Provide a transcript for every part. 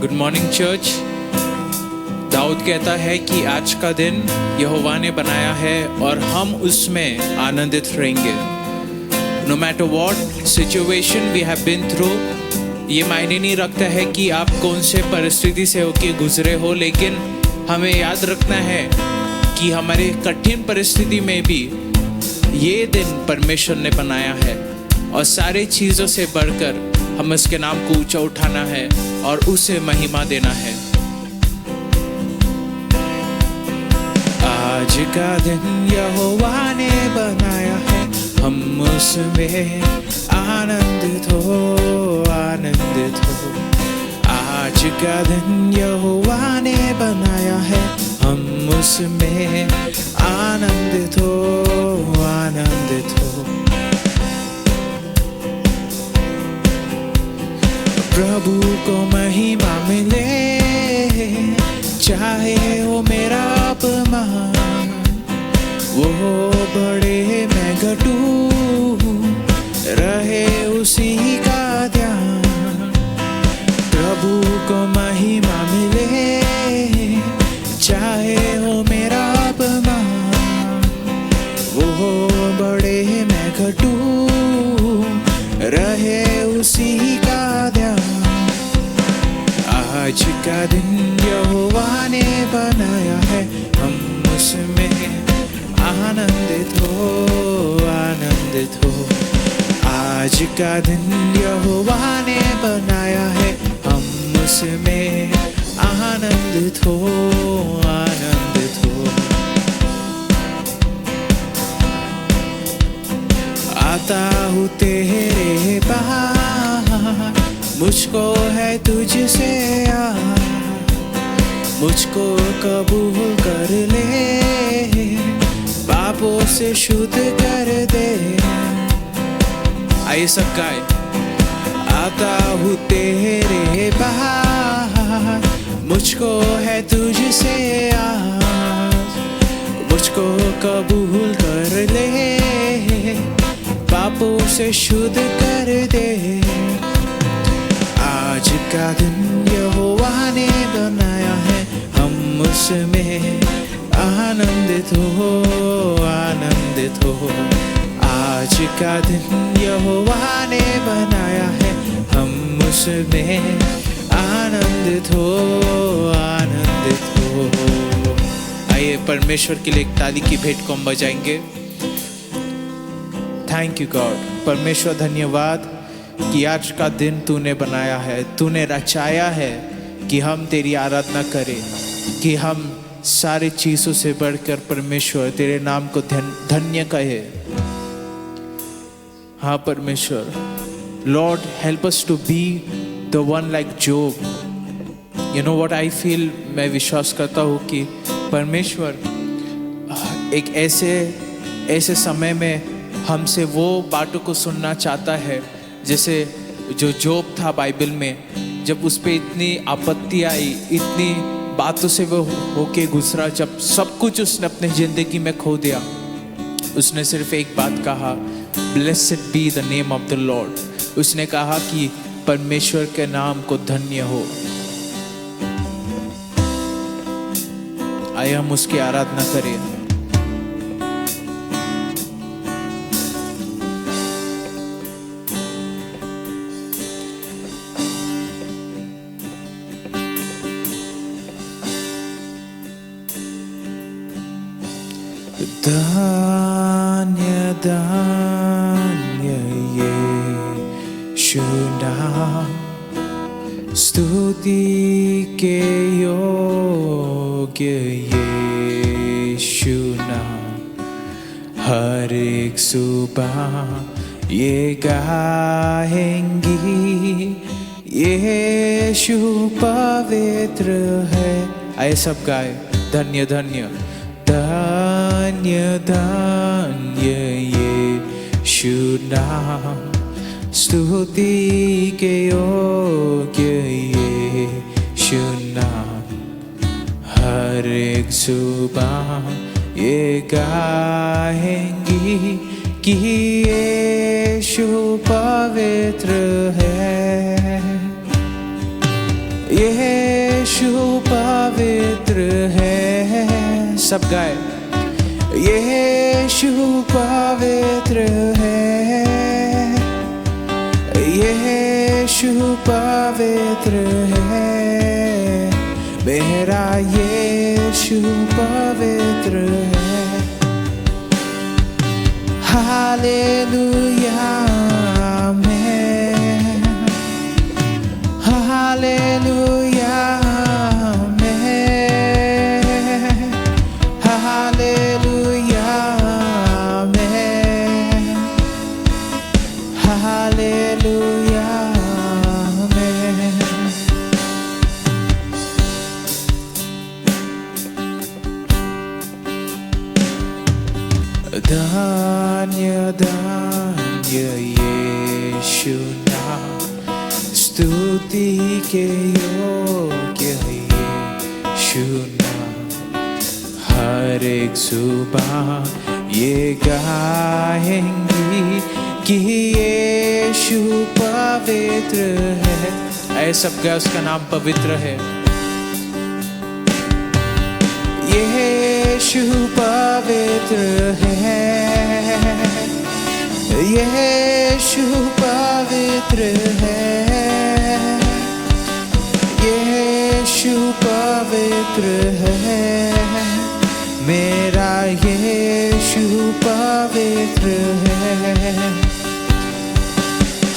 Good morning church. Dawood कहता है कि आज का दिन यहोवा ने बनाया है और हम उसमें आनंदित रहेंगे। No matter what situation we have been through, ये मायने नहीं रखता है कि आप कौन से परिस्थिति से होके गुजरे हो, लेकिन हमें याद रखना है कि हमारे कठिन परिस्थिति में भी ये दिन परमेश्वर ने बनाया है और सारी चीज़ों से बढ़कर हमें उसके नाम को ऊंचा उठाना है और उसे महिमा देना है। आज का दिन यहोवा ने बनाया है, हम उसमें आनंदित हो, आनंदित हो। आज का दिन यहोवा ने बनाया है, हम उसमें आनंदित हो, आनंदित हो। प्रभु को महिमा मिले, चाहे वो मेरा अपमान, वो बड़े मैं घटूं, रहे उसी का ध्यान। प्रभु को महिमा मिले, चाहे वो मेरा अपमान, वो बड़े मैं घटूं, रहे उसी का ध्यान। आज का दिन यहोवा ने बनाया है, हम उसमें आनंदित हो, आनंदित हो। आज का दिन यहोवा ने बनाया है, हम उसमें आनंदित हो, आनंदित हो। आता हूँ तेरे पास, मुझको है तुझसे यार, मुझको कबूल कर ले, पापों से शुद्ध कर दे। आइए सब गाए। आता हूँ तेरे पास, मुझको है तुझसे आस, मुझको कबूल कर ले, पापों से शुद्ध कर दे। आज का दिन यहोवा ने बनाया है, हम उसमें आनंदित हो, आनंदित हो। आज का दिन यहोवा ने बनाया है, हम उसमें आनंदित हो, आनंदित हो। आइए परमेश्वर के लिए एक ताली की भेंट को हम बजाएंगे। Thank you God. परमेश्वर धन्यवाद कि आज का दिन तूने बनाया है, तूने रचाया है कि हम तेरी आराधना करें, कि हम सारी चीज़ों से बढ़कर परमेश्वर तेरे नाम को धन्य कहे। हाँ परमेश्वर, Lord help us to be the one like Job. You know what I feel, मैं विश्वास करता हूँ कि परमेश्वर एक ऐसे समय में हमसे वो बातों को सुनना चाहता है जैसे जो जोब था बाइबल में, जब उस पे इतनी आपत्ति आई, इतनी बातों से वो होके गुजरा, जब सब कुछ उसने अपनी जिंदगी में खो दिया, उसने सिर्फ एक बात कहा, blessed be the name of the Lord. उसने कहा कि परमेश्वर के नाम को धन्य हो। आइए हम उसकी आराधना करें। धन्य धन्य यीशु नाम, स्तुति के योग्य यीशु नाम। हर एक सुबह ये गाएंगी, यीशु पवित्र है। आए सब गाए। धन्य धन्य धन्य धन्य यीशु नाम, स्तुति के योग्य यीशु नाम। हर एक जुबान ये गाएंगी कि यीशु पवित्र है, यीशु पवित्र है, सब गाए। यीशु पवित्र है, यीशु पवित्र है, मेरा यीशु पवित्र है। Hallelujah amen, hallelujah amen, hallelujah amen, hallelujah आमेन। धन्य धन्य यीशु नाम, स्तुति के योग्य यीशु नाम। हर एक जुबान ये गाएंगी कि यीशु पवित्र है। ऐ सब का उसका नाम पवित्र है। यीशु पवित्र है, यीशु पवित्र है, यीशु पवित्र है, मेरा यीशु पवित्र है।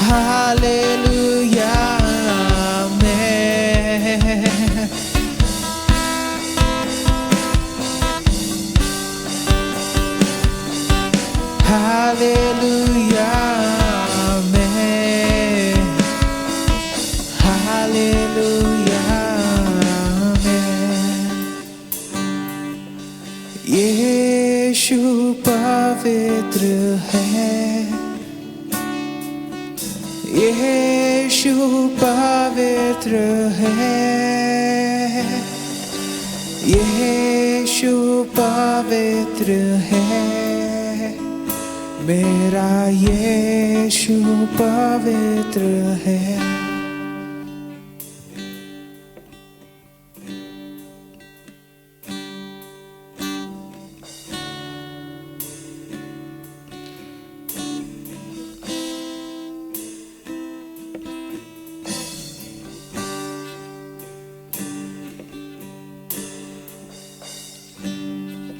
Hallelujah amen, hallelujah amen, hallelujah amen. Yeshu पवित्र है, यीशु पवित्र है, यीशु पवित्र है, मेरा यीशु पवित्र है।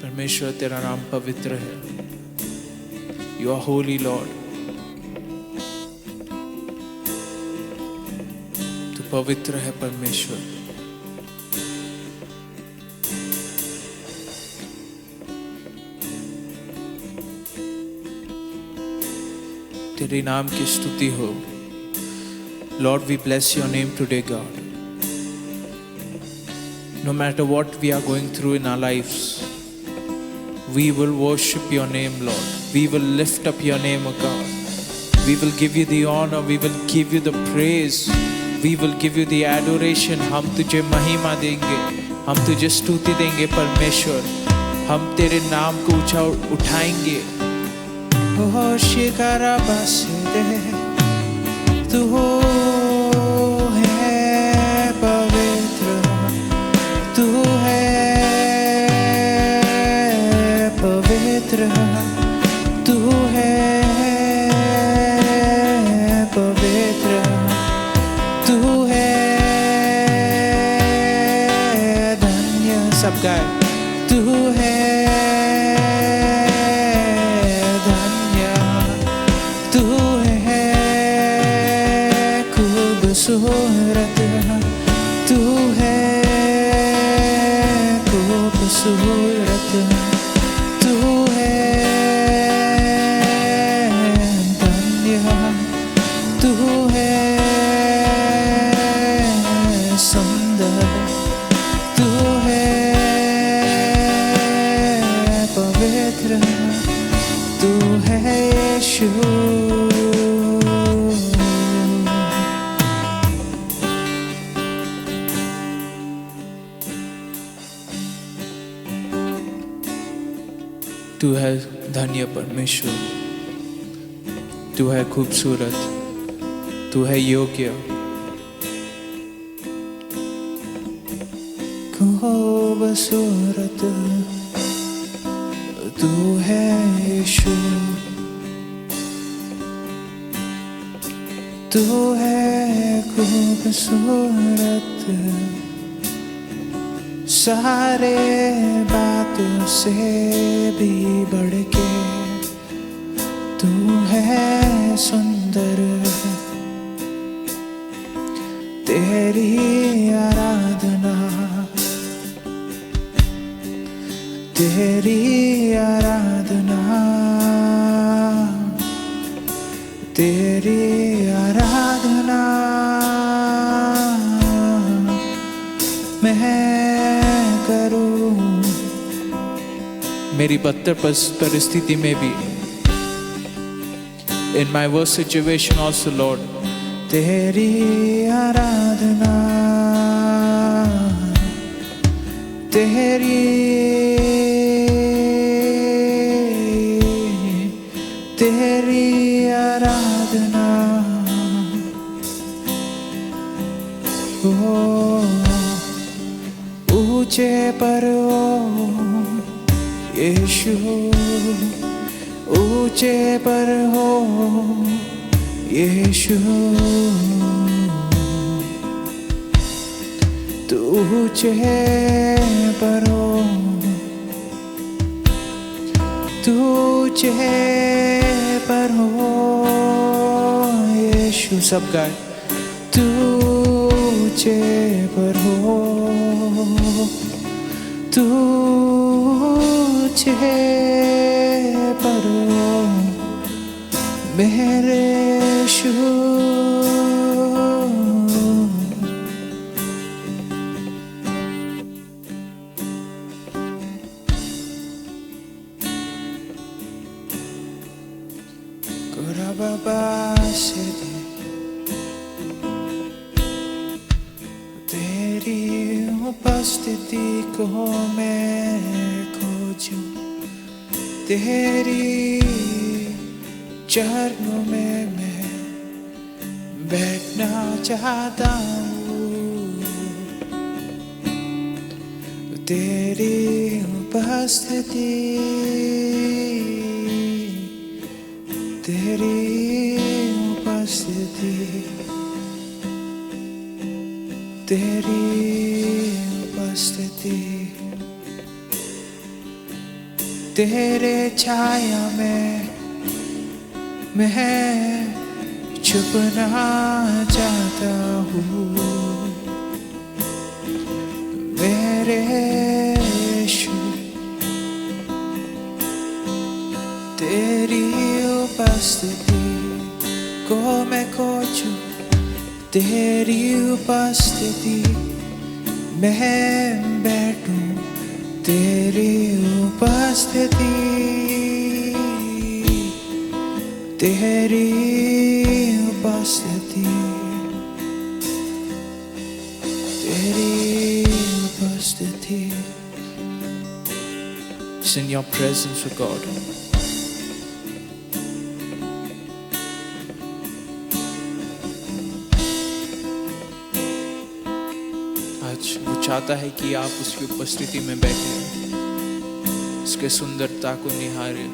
परमेश्वर तेरा नाम पवित्र है। You are holy, Lord. तू पवित्र है परमेश्वर। तेरे नाम की स्तुति हो। Lord, we bless your name today, God. No matter what we are going through in our lives, we will worship your name, Lord. We will lift up your name, O God. We will give you the honor. We will give you the praise. We will give you the adoration. हम तुझे महिमा देंगे, हम तुझे स्तुति देंगे परमेश्वर। हम तेरे नाम को ऊंचा उठाएंगे। ओ शिकारा बसे तू है पवित्र, तू है पवित्र, तू है पवित्र, तू है धन्य, सब गाए। तू है धन्य, तू है खूबसूरत, तू है खूबसूरत, तू है धन्य, तू है सुंदर, तू है पवित्र, तू है यीशु। तू है धन्य परमेश्वर, तू है खूबसूरत, तू है योग्य। खूबसूरत तू है यीशु, तू है खूबसूरत सारे बातों से भी बढ़ के, तू है सुंदर, तेरी आराधना, तेरी आराधना, तेरी आराधना मैं करूं। मेरी बदतर परिस्थिति में भी, in my worst situation also Lord, तेरी आराधना, तेरी आराधना, ऊंचे पर हो यीशु, ऊंचे पर हो यीशु, तू ऊंचे पर हो, तू ऊंचे पर हो यीशु। सब गाए, तू ऊंचे पर हो, तू ऊंचे पर हो मेरे यीशु। बाबा से तेरी उपस्थिति को मैं खोजूं, तेरी चरणों में मैं बैठना चाहता हूँ, तेरी उपस्थिति, तेरी उपस्थिति, तेरी उपस्थिति, तेरे छाया में मैं छुपना चाहता हूँ, मेरे यीशु, तेरी उपस्थिति को मैं खोजूं, तेरी उपस्थिति मैं बैठूं, तेरी उपस्थिति, तेरी उपस्थिति, तेरी उपस्थिति। It's in your presence, O God. आज वो चाहता है कि आप उसकी उपस्थिति में बैठे, उसके सुंदरता को निहारे।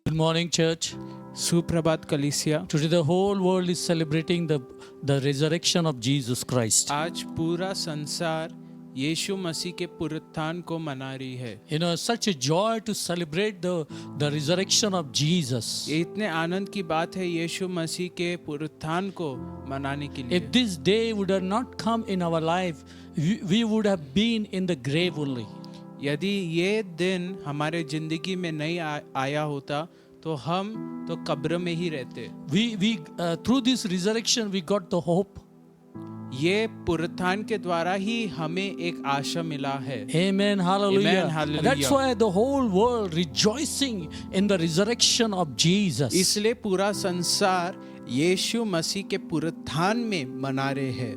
Good morning, church. सुप्रभात कलीसिया। Today the whole world is celebrating the resurrection of Jesus Christ. आज पूरा संसार यीशु मसीह के पुनरुत्थान को मना रही है। You know, such a joy to celebrate the resurrection of Jesus. ये इतने आनंद की बात है यीशु मसीह के पुनरुत्थान को मनाने के लिए। If this day would have not come in our life, we would have been in the grave only. यदि ये दिन हमारे जिंदगी में नहीं आया होता तो हम तो कब्र में ही रहते। We through this resurrection we got the hope. ये पुनरुत्थान के द्वारा ही हमें एक आशा मिला है। Amen. Hallelujah. Amen, hallelujah. That's why the whole world rejoicing in the resurrection of Jesus. इसलिए पूरा संसार यीशु मसीह के पुनरुत्थान में मना रहे हैं।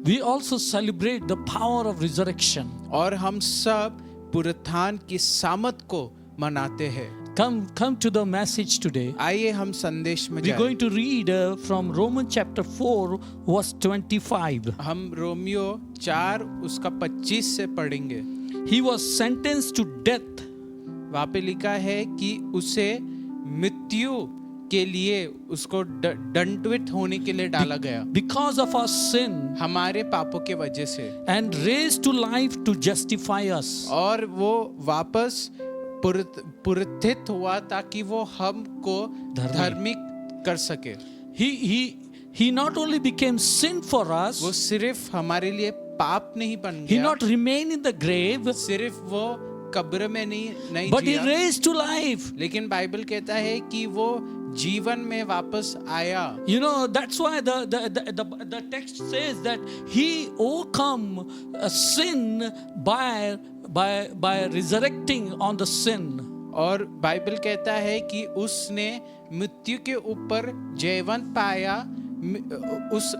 We also celebrate the power of resurrection. और हम सब पुनरुत्थान की सामत को मनाते हैं। Come to the message today. आइए हम संदेश में We're जाएं। going to read from Romans chapter 4 verse 25. हम रोमियो 4 उसका 25 से पढ़ेंगे। He was sentenced to death वहाँ पे लिखा है कि उसे मृत्यु के लिए उसको दंडित होने के लिए डाला गया because of our sin हमारे पापों के वजह से, and raised to life to justify us. और वो वापस पुनरुत्थित हुआ ताकि वो हमको धार्मिक कर सके। He not only became sin for us, वो सिर्फ हमारे लिए पाप नहीं बन he गया, not remained in the grave, सिर्फ वो कब्र में नहीं but he जिया, raised to life. लेकिन बाइबल कहता है कि वो जीवन में वापस आया। You know, that's why the text says that he overcome sin by resurrecting on the sin. और बाइबल कहता है कि उसने मृत्यु के ऊपर जयवंत पाया, उस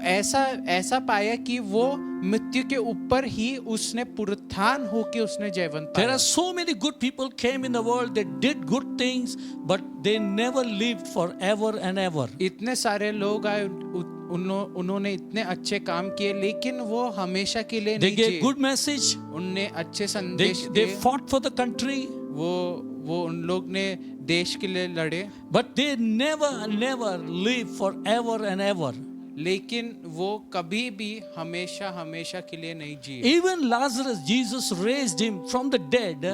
ऐसा पाया कि वो मृत्यु के ऊपर ही उसने पुनरुत्थान होके उसने जयवंत There पाया। are so many good people came in the world, they did good things, but they never lived forever and ever. इतने सारे लोग आए, उन्होंने इतने अच्छे काम किए, लेकिन वो हमेशा के लिए They नहीं gave जिए। good message, उनने अच्छे they संदेश दिए, fought for the country, वो उन लोग ने देश के लिए लड़े, but they never lived forever and ever. लेकिन वो कभी भी हमेशा के लिए नहीं जिए। Even Lazarus, Jesus raised him from the dead,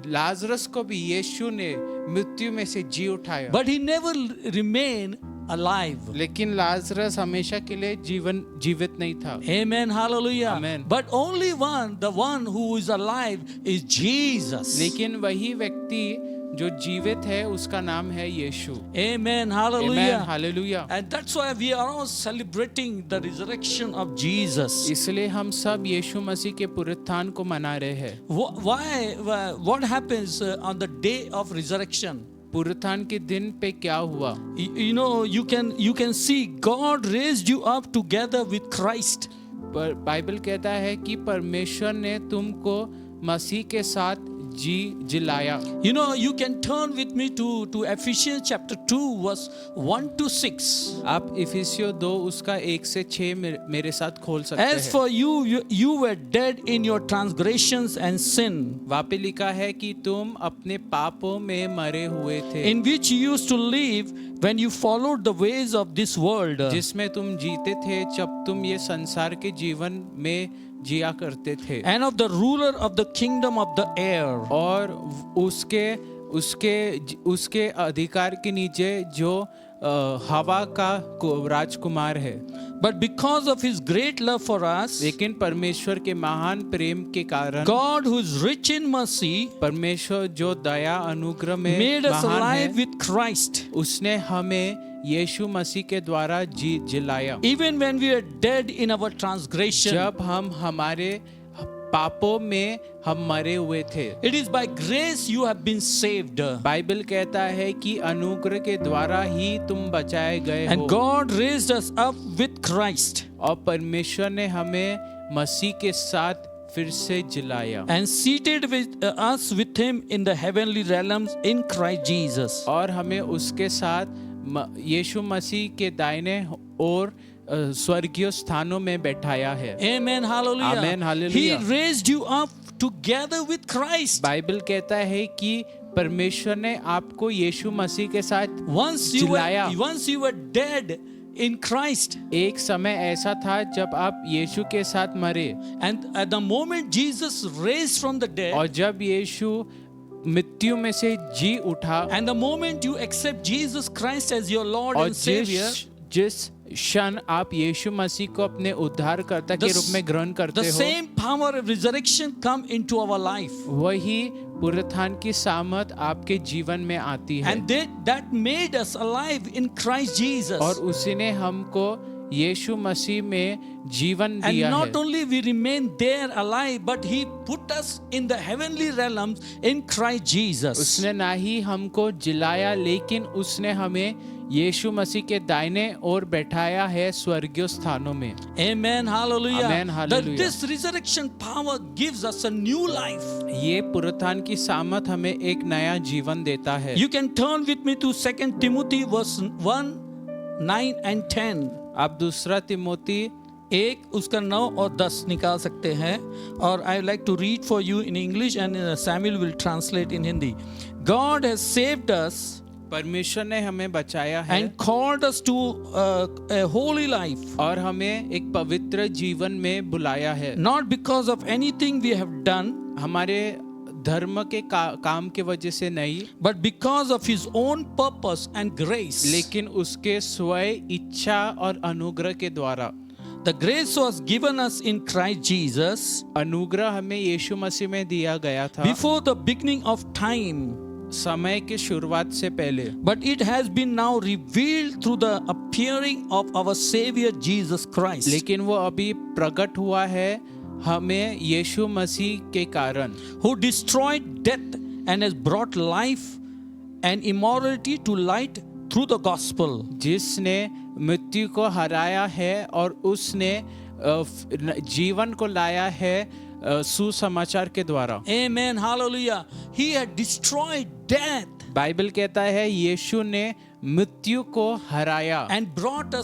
Lazarus को भी यीशु ने मृत्यु में से जी उठाया, but he never remained alive. लेकिन लाजरस हमेशा के लिए जीवित नहीं था। Amen, hallelujah. Amen. But only the one who is alive is Jesus. लेकिन वही व्यक्ति जो जीवित है उसका नाम है यीशु। Amen, hallelujah. Amen, hallelujah. And that's why we are all celebrating the resurrection of Jesus. इसलिए हम सब यीशु मसीह के पुनरुत्थान को मना रहे हैं। What happens on the day of resurrection? पुनरुत्थान के दिन पे क्या हुआ? You know, you can see God raised you up together with Christ. पर बाइबल कहता है कि परमेश्वर ने तुमको मसीह के साथ जिलाया। You know, you can turn with me to Ephesians chapter 2 verse 1 to 6. आप इफिसियों 2 उसका 1 से 6 मेरे साथ खोल सकते हैं। As for you were dead in your transgressions and sin, वहाँ पे लिखा है कि तुम अपने पापों में मरे हुए थे, in which you used to live when you followed the ways of this world, जिसमें तुम जीते थे जब तुम ये संसार के जीवन में जिया करते थे, and of the ruler of the kingdom of the air, और उसके अधिकार के नीचे जो हवा का राजकुमार है। but because of his great love for us, लेकिन परमेश्वर के महान प्रेम के कारण, God who is rich in mercy परमेश्वर जो दया अनुग्रह में made us महान alive है, with Christ, उसने हमें यीशु मसीह के द्वारा जिलाया। even when we are dead in our transgression. जब हम हमारे पापों में हम मरे हुए थे। It is by grace you have been saved. Bible कहता है कि अनुग्रह के द्वारा ही तुम बचाए गए And हो, God raised us up with Christ और परमेश्वर ने हमें मसीह के साथ फिर से जिलाया, and seated us with him in the heavenly realms in Christ Jesus. और हमें उसके साथ यीशु मसीह के दाहिने ओर स्वर्गीय स्थानों में बैठाया है। Amen, hallelujah. Amen, hallelujah. He raised you up together with Christ. Bible कहता है कि परमेश्वर ने आपको यीशु मसीह के साथ Once you were dead in Christ, एक समय ऐसा था जब आप यीशु के साथ मरे, and at the moment Jesus raised from the dead, और जब यीशु मृत्यु में से जी उठा, and the moment you accept Jesus Christ as your Lord और and Savior, जिस क्षण आप यीशु मसीह को अपने उद्धारकर्ता के रूप में ग्रहण करते the हो, same power of resurrection come into our life. वही पुनरुत्थान की सामर्थ आपके जीवन में आती है, And that made us alive in Christ Jesus. और उसी ने हमको यीशु मसीह में जीवन And दिया not है। only we remain there alive, but He put us in the heavenly realms in Christ Jesus. उसने ना ही हमको जिलाया, लेकिन उसने हमें यीशु मसीह के दाहिने ओर बैठाया है स्वर्गीय स्थानों में। Amen, hallelujah. Amen, hallelujah. This resurrection power gives us a new life. ये पुनरुत्थान की सामर्थ हमें एक नया जीवन देता है। You can turn with me to 2 Timothy verse 1, 9 and 10. आप दूसरा तिमोथी 1 उसका 9 और 10 निकाल सकते हैं, और I like to read for you in English and Samuel will translate in Hindi. God has saved us परमेश्वर ने हमें बचाया है and called us to a holy life, और हमें एक पवित्र जीवन में बुलाया है, not because of anything we have done, हमारे धर्म के काम के वजह से नहीं, but because of His own purpose and grace. लेकिन उसके स्वयं इच्छा और अनुग्रह के द्वारा। The grace was given us in Christ Jesus अनुग्रह हमें यीशु मसीह में दिया गया था before the beginning of time, समय के शुरुआत से पहले, but it has been now revealed through the appearing of our Savior Jesus Christ, लेकिन वो अभी प्रकट हुआ है हमें यीशु मसीह के कारण, who destroyed death and has brought life and immortality to light through the gospel. जिसने मृत्यु को हराया है और उसने जीवन को लाया है सुसमाचार के द्वारा। Amen, hallelujah. He had destroyed death Bible कहता है यीशु ने मृत्यु को हराया and brought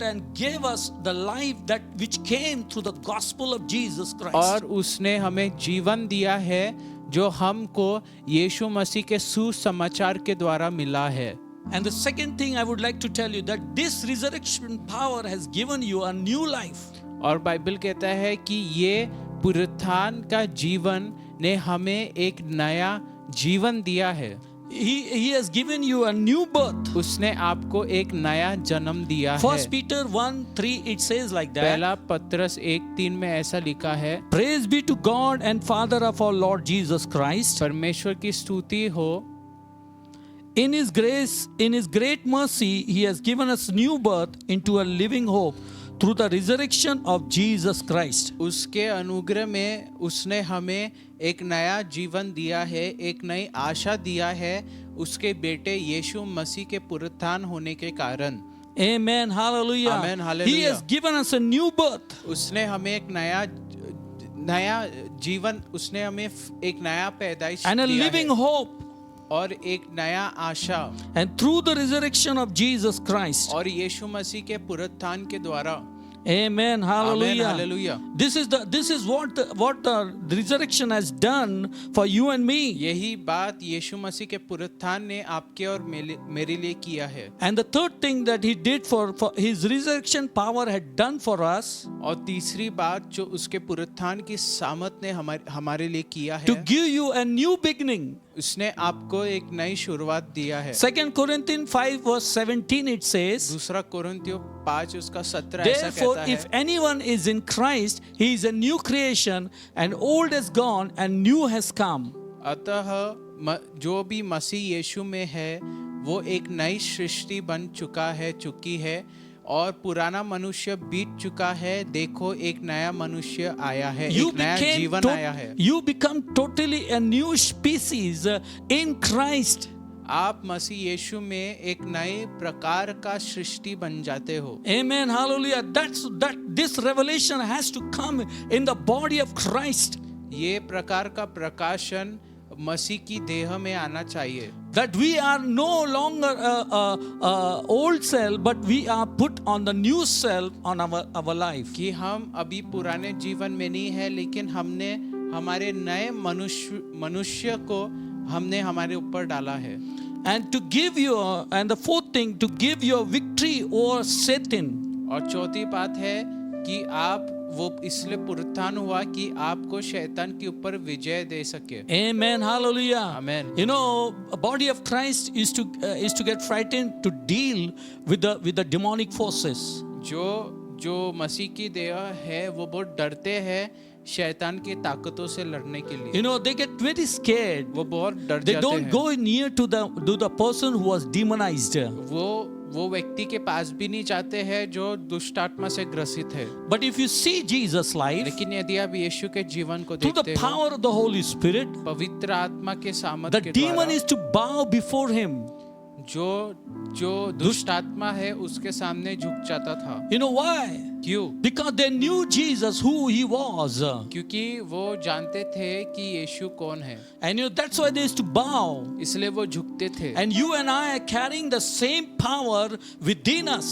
and gave us the life that which came through the gospel of Jesus Christ. और उसने हमें जीवन दिया है जो हमको यीशु मसीह के सुसमाचार के द्वारा मिला है। And the second thing I would like to tell you, that this resurrection power has given you a new life. और बाइबल कहता है कि ये पुनरुत्थान का जीवन ने हमें एक नया जीवन दिया है। He has given you a new birth. उसने आपको एक नया जन्म दिया है। 1 Peter 1:3 it says like that. पहला पत्रस 1:3 में ऐसा लिखा है, Praise be to God and Father of our Lord Jesus Christ. परमेश्वर की स्तुति हो, In His grace, in His great mercy, He has given us new birth into a living hope through the resurrection of Jesus Christ. उसके अनुग्रह में उसने हमें एक नया जीवन दिया है, एक नई आशा दिया है उसके बेटे यीशु मसीह के पुनरुत्थान होने के कारण। Amen, hallelujah. Amen, hallelujah. He has given us a new birth. उसने हमें एक नया जीवन, उसने हमें एक नया पैदाइश And a दिया living है hope. और एक नया आशा, And through the resurrection of Jesus Christ. और यीशु मसीह के पुनरुत्थान के द्वारा। Amen, hallelujah. Amen, hallelujah. This is what the resurrection has done for you and me. यही बात यीशु मसीह के पुनरुत्थान ने आपके और मेरे लिए किया है। And the third thing that He did for His resurrection power had done for us, और तीसरी बात जो उसके पुनरुत्थान की सामर्थ ने हमारे लिए किया to है, give you a new beginning. उसने आपको एक नई शुरुआत दिया है। 2 Corinthians 5 verse 17 it says, दूसरा कोरिन्थियों 5 उसका 17 ऐसा Therefore, कहता है, if anyone is in Christ, he is a new creation, and old has gone and new has come. अतः जो भी मसीह यीशु में है वो एक नई सृष्टि बन चुकी है और पुराना मनुष्य बीत चुका है, देखो एक नया मनुष्य आया है, एक नया जीवन आया है। You become totally a new species in Christ. आप मसीह यीशु में एक नए प्रकार का सृष्टि बन जाते हो। Amen, hallelujah. This revelation has to come in the body of Christ. ये प्रकार का प्रकाशन मसीह की देह में आना चाहिए। That we are no longer old self, but we are put on the new self on our life. कि हम अभी पुराने जीवन में नहीं है, लेकिन हमने हमारे नए मनुष्य को हमने हमारे ऊपर डाला है। And to give you, and the fourth thing, to give you a victory over Satan. और चौथी बात है कि आप वो इसलिए पुनरुत्थान हुआ कि आपको शैतान के ऊपर विजय दे सके। Amen, hallelujah. Amen. You know, a body of Christ is to get frightened to deal with the demonic forces. जो मसीह की देह है वो बहुत डरते हैं शैतान की ताकतों से लड़ने के लिए। You know, they get very scared. वो बहुत डर They जाते don't हैं। go near to the person who was demonized. वो व्यक्ति के पास भी नहीं जाते हैं जो दुष्ट आत्मा से ग्रसित है। But if you see Jesus' life लेकिन यदि आप यीशु के जीवन को through the देखते हो, power of the Holy Spirit, पवित्र आत्मा के सामर्थ the के demon द्वारा is to bow before him. जो दुष्ट आत्मा है उसके सामने झुक जाता था। You know why? क्यों? Because they knew Jesus, who he was. क्योंकि वो जानते थे कि यीशु कौन है, And that's why they used to bow. इसलिए वो झुकते थे। And you and I are carrying the same power within us.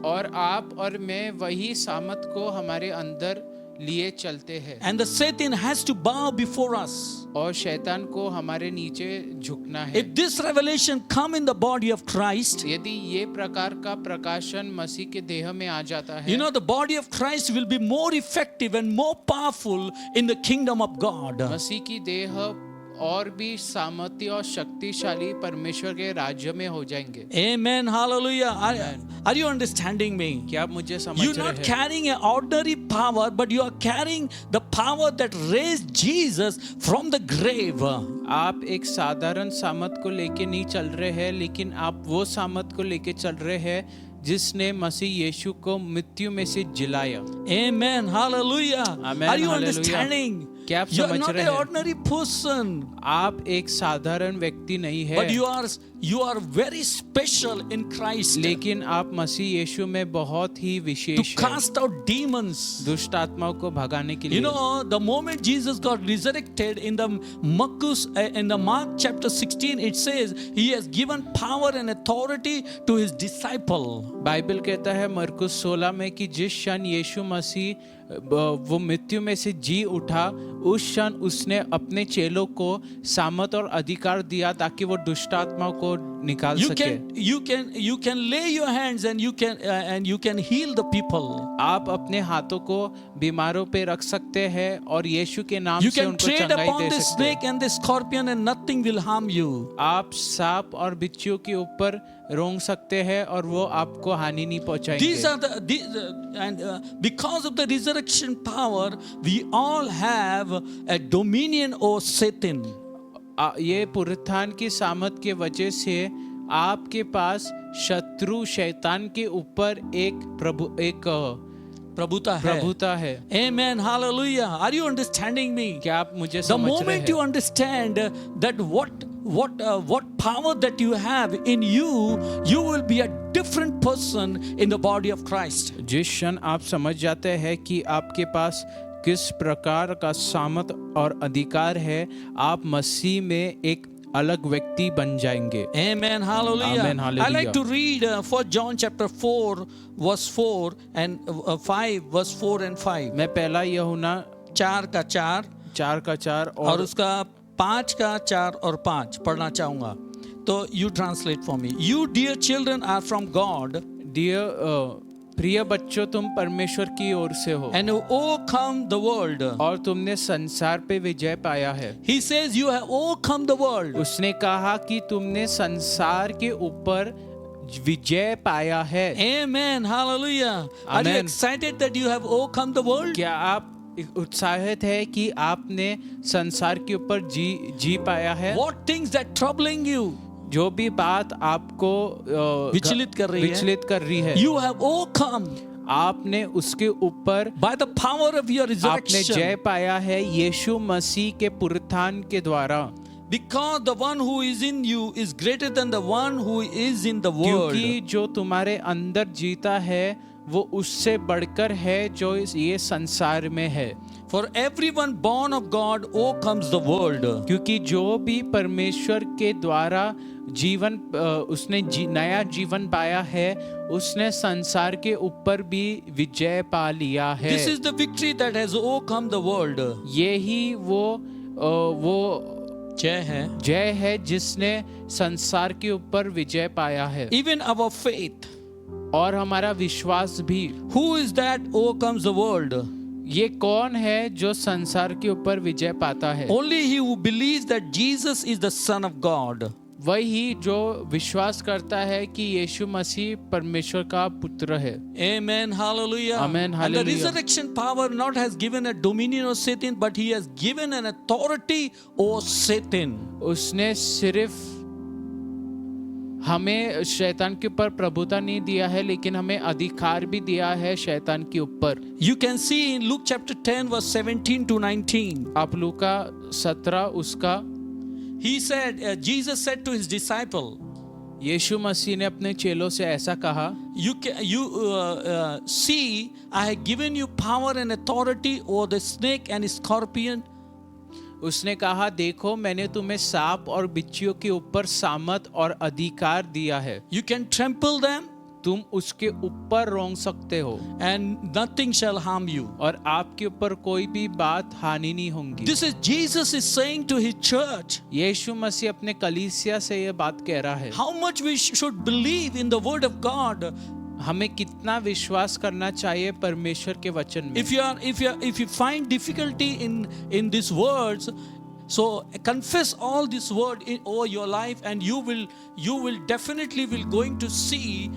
और आप और मैं वही सामर्थ को हमारे अंदर लिए चलते हैं। And the Satan has to bow before us. और शैतान को हमारे नीचे झुकना है। If this revelation come in the body of Christ, यदि ये प्रकार का प्रकाशन मसीह के देह में आ जाता है, you know, the body of Christ will be more effective and more powerful in the kingdom of God. मसीह की देह और भी सामर्थ्य और शक्तिशाली परमेश्वर के राज्य में हो जाएंगे। Amen. Hallelujah. Are you understanding me? क्या आप मुझे समझ You're रहे not हैं? carrying an ordinary power, but you are carrying the power that raised Jesus from the grave. आप एक साधारण सामर्थ को लेके नहीं चल रहे हैं, लेकिन आप वो सामर्थ को लेके चल रहे हैं जिसने मसीह यीशु को मृत्यु में से जिलाया। Amen. Hallelujah. Amen. Are you Hallelujah. understanding? क्या आप You are समझ not रहे an हैं? ordinary person, आप एक साधारण व्यक्ति नहीं है, but you are very special in Christ. लेकिन आप मसीह यीशु में बहुत ही To विशेष हैं cast out demons. दुष्ट आत्माओं को भगाने के You लिए। know, the moment Jesus got resurrected in the Mark chapter 16, it says he has given power and authority to his disciple. Bible कहता है मरकुस 16 में कि जिस क्षण यीशु मसीह वो मृत्यु में से जी उठा, उस क्षण उसने अपने चेलों को सामर्थ और अधिकार दिया ताकि वो दुष्ट आत्माओं को निकाल सके। You can lay your hands and you can heal the people. आप अपने हाथों को बीमारों पे रख सकते हैं और यीशु के नाम You से can उनको tread चंगाई upon दे the सकते हैं। snake and the scorpion and nothing will harm you. आप सांप और बिच्छू के ऊपर रोंग सकते हैं और वो आपको हानि नहीं पहुंचाएंगे। These are because of the resurrection power, we all have a dominion over Satan. ये पुनरुत्थान की सामर्थ के वजह से आपके पास शत्रु शैतान के ऊपर एक प्रभुता है। Amen. Hallelujah. Are you understanding me? क्या आप मुझे The समझ रहे moment you हैं? understand that what power that you have in you, you will be a different person in the body of Christ. जिस क्षण आप समझ जाते हैं कि आपके पास किस प्रकार का सामर्थ और अधिकार है, आप मसीह में एक अलग व्यक्ति बन जाएंगे। Amen. Hallelujah. Amen. Hallelujah. I like to read 1 John chapter 4 verse 4 and 5 verse 4 and 5. मैं पहला यूहन्ना 4 का 4 4 का 4 और और उसका 5 का 4 और 5 पढ़ना चाहूंगा। तो you translate for me. You dear children are from God प्रिय बच्चों तुम परमेश्वर की ओर से हो and overcome the world. और तुमने संसार पे विजय पाया है। He says you have overcome the world. उसने कहा कि तुमने संसार के ऊपर विजय पाया है। Amen. Hallelujah. Are you Amen. excited that you have overcome the world? क्या आप उत्साहित है कि आपने संसार के ऊपर जी पाया है? What things that troubling you? जो भी बात आपको विचलित कर रही है, you have overcome आपने उसके ऊपर by the power of your आपने resurrection. जय पाया है यीशु मसीह के पुनरुत्थान के द्वारा। Because the one who is in you is greater than the one who is in the world. क्योंकि जो तुम्हारे अंदर जीता है वो उससे बढ़कर है जो ये संसार में है। For everyone born of God overcomes the world. क्योंकि जो भी परमेश्वर के द्वारा जीवन उसने नया जीवन पाया है, उसने संसार के ऊपर भी विजय पा लिया है। This is the victory that has overcome the world. यही वो जय है जिसने संसार के ऊपर विजय पाया है। Even our faith. और हमारा विश्वास भी। Who is that overcomes the world? ये कौन है जो संसार के ऊपर विजय पाता है? Only he who believes that Jesus is the Son of God. वही जो विश्वास करता है कि यीशु मसीह परमेश्वर का पुत्र है। Amen. Hallelujah. Amen. And the Hallelujah. resurrection power not has given a dominion of Satan, but he has given an authority over Satan. उसने सिर्फ हमें शैतान के ऊपर प्रभुता नहीं दिया है, लेकिन हमें अधिकार भी दिया है शैतान के ऊपर। You can see in Luke chapter 10 verse 17 to 19. आप लूका 17 उसका, He said, Jesus said to his disciple, यीशु मसीह ने अपने चेलों से ऐसा कहा, see, I have given you power and authority over the snake and scorpion. उसने कहा, देखो मैंने तुम्हें सांप और बिच्छियों के ऊपर सामर्थ और अधिकार दिया है। You can trample them तुम उसके ऊपर रोंग सकते हो and nothing shall harm you. और आपके ऊपर कोई भी बात हानि नहीं होगी। This is Jesus is saying to his church. यीशु मसीह अपने कलीसिया से ये बात कह रहा है। How much we should believe in the word of God. हमें कितना विश्वास करना चाहिए परमेश्वर के वचन में। If you find difficulty in these words, so confess all this word over your life, and you will definitely going to see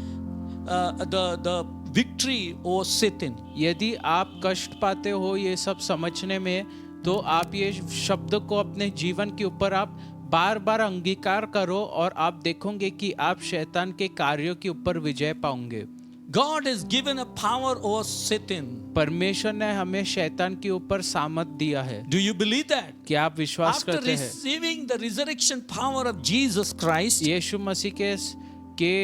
the victory over Satan. यदि आप कष्ट पाते हो ये सब समझने में, तो आप ये शब्द को अपने जीवन के ऊपर आप बार बार अंगीकार करो और आप देखोगे कि आप शैतान के कार्यों के ऊपर विजय पाओगे। God has given a power over Satan. परमेश्वर ने हमें शैतान के ऊपर सामर्थ दिया है। Do you believe that? क्या आप विश्वास After करते हैं? receiving the resurrection power of Jesus Christ, यीशु मसीह के